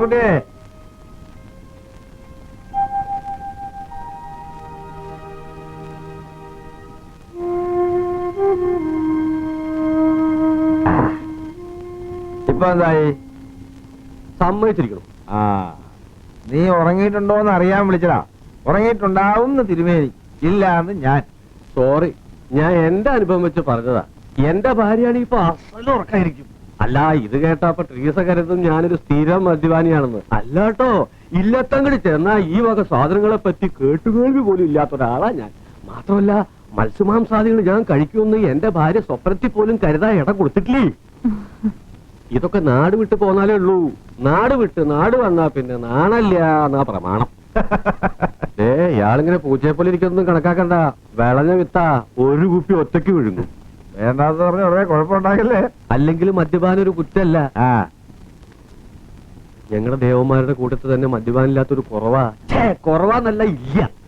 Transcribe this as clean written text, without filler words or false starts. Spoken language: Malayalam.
കുട്ടിയെ ഇപ്പൊ എന്തായി? സമ്മതിച്ചിരിക്കണം. ആ, നീ ഉറങ്ങിയിട്ടുണ്ടോന്ന് അറിയാൻ വിളിച്ചടാ. ഉറങ്ങിയിട്ടുണ്ടാവും തിരുമേനി, ഇല്ല എന്ന് ഞാൻ. സോറി, ഞാൻ എന്റെ അനുഭവം വെച്ച് പറഞ്ഞതാ. എന്റെ ഭാര്യയാണ് ഇപ്പൊ അസലും ഉറക്കായിരിക്കും. അല്ല, ഇത് കേട്ടപ്പോ ട്രീസ കരുതും ഞാനൊരു സ്ഥിരം മദ്യപാനിയാണെന്ന്. അല്ലാട്ടോ, ഇല്ലത്തങ്ങടി ചെന്നാ ഈ വക സാധനങ്ങളെ പറ്റി കേട്ടുകേൾവി പോലും ഇല്ലാത്ത ഒരാളാ ഞാൻ. മാത്രമല്ല, മത്സ്യമാംസാദികൾ ഞാൻ കഴിക്കുമെന്ന് എന്റെ ഭാര്യ സ്വപ്നത്തിൽ പോലും കരുതാൻ ഇടം കൊടുത്തിട്ടില്ലേ. ഇതൊക്കെ നാട് വിട്ട് പോന്നാലേ ഉള്ളൂ. നാട് വിട്ട് നാട് വന്നാ പിന്നെ നാണല്ല എന്നാ പ്രമാണം. ഇയാളിങ്ങനെ പൂച്ചയെ പോലെ ഇരിക്കുന്നൊന്നും കണക്കാക്കണ്ട. വിളഞ്ഞ വിത്താ ഒരു കുപ്പി ഒറ്റയ്ക്ക് വിഴുങ്ങും. വേണ്ടാന്ന് പറഞ്ഞ ഉടനെ കുഴപ്പമുണ്ടാകില്ലേ? അല്ലെങ്കിൽ മദ്യപാനം ഒരു കുറ്റല്ല. ഞങ്ങളുടെ ദേവന്മാരുടെ കൂട്ടത്തിൽ തന്നെ മദ്യപാനില്ലാത്തൊരു കുറവാന്നല്ല, ഇല്ല.